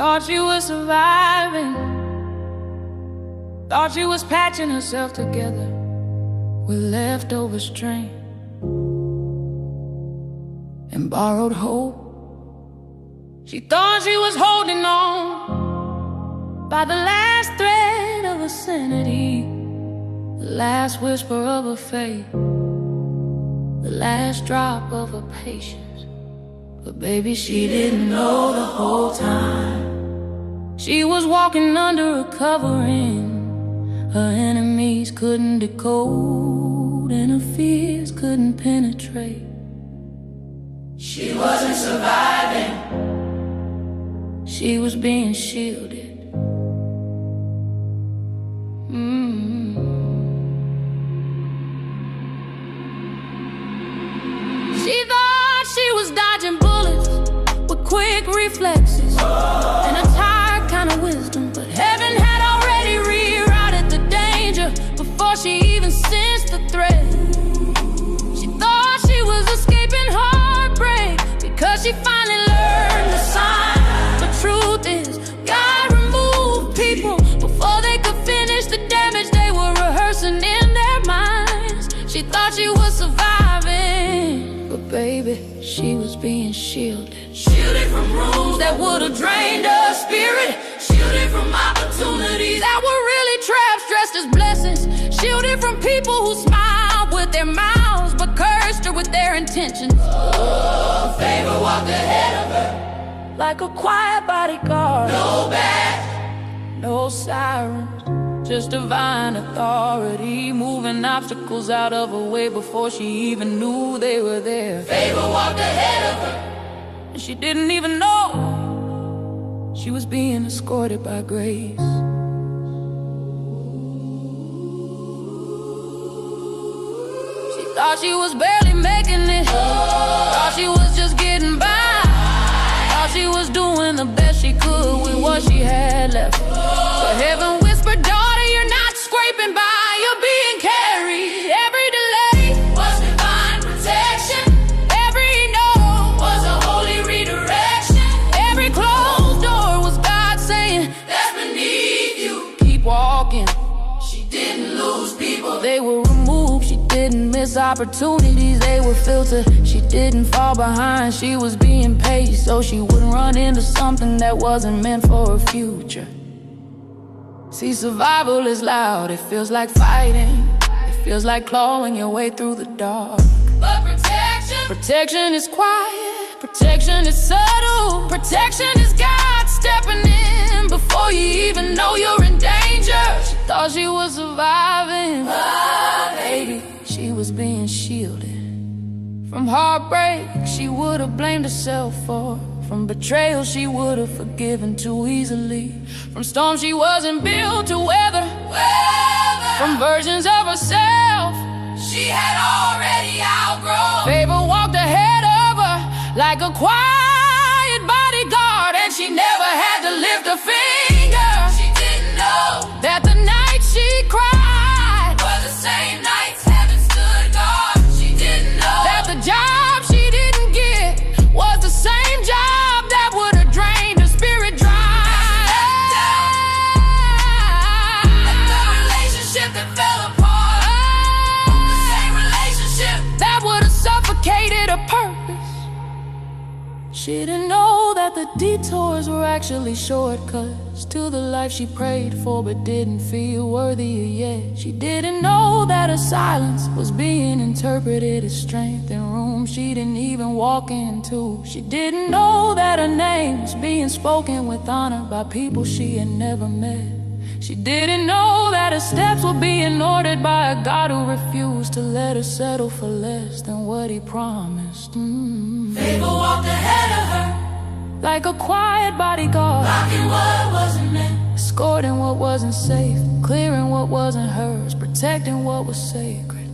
thought she was surviving, thought she was patching herself together with leftover strength and borrowed hope. She thought she was holding on by the last thread of her sanity, the last whisper of her faith, the last drop of her patience. But baby, she didn't know the whole time she was walking under a covering her enemies couldn't decode and her fears couldn't penetrate. She wasn't surviving, she was being shielded. She thought she was dodging bullets with quick reflexes and a tired kind of wisdom, but heaven had already rerouted the danger before she even sensed the threat. She thought she was escaping heartbreak because she finally learned the sign. The truth is, God removed people before they could finish the damage they were rehearsing in their minds. She thought she was surviving, but baby, she was being shielded. Shielded from rooms that would've drained her spirit, shielded from opportunities that were really traps dressed as blessings, shielded from people who smiled with their mouths but cursed her with their intentions. Oh, favor walked ahead of her like a quiet bodyguard. No back, no sirens, just divine authority, moving obstacles out of her way before she even knew they were there. Favor walked ahead of her, and she didn't even know she was being escorted by grace. She thought she was barely making it, thought she was just getting by, thought she was doing the best she could with what she had left. But heaven whispered, daughter, you're not scraping by, you're being carried. Every delay was divine protection, every no was a holy redirection, every closed door was God saying, that's beneath you, keep walking. She didn't lose people, they were removed. She didn't miss opportunities, they were filtered. She didn't fall behind, she was being paced so she wouldn't run into something that wasn't meant for her future. See, survival is loud, it feels like fighting, it feels like clawing your way through the dark. But protection is quiet, protection is subtle, protection is God stepping in before you even know you're in danger. She thought she was surviving, but baby, she was being shielded from heartbreak she would have blamed herself for, from betrayal she would have forgiven too easily, from storms she wasn't built to weather, from versions of herself she had already outgrown. Favor walked ahead of her like a quiet bodyguard, and she never had to lift a finger. She didn't know that the nights she cried were the same nights heaven stood guard. She didn't know that the job she didn't get was the same job that would have drained her spirit dry. And the relationship that fell apart, the same relationship that would have suffocated her purpose. She didn't know that the detours were actually shortcuts to the life she prayed for but didn't feel worthy of yet. She didn't know that her silence was being interpreted as strength in rooms she didn't even walk into. She didn't know that her name was being spoken with honor by people she had never met. She didn't know that her steps were being ordered by a God who refused to let her settle for less than what he promised. Favor walked ahead of her like a quiet bodyguard, blocking what wasn't meant, escorting what wasn't safe, clearing what wasn't hers, protecting what was sacred.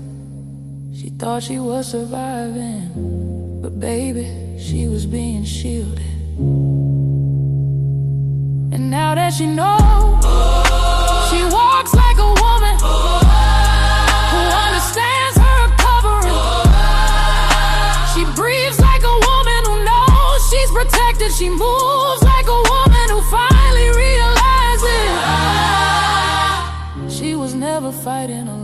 She thought she was surviving, but baby, she was being shielded. And now that she knows, she walks like a woman who understands her covering. She breathes like a woman who knows she's protected. She moves like a woman who finds fighting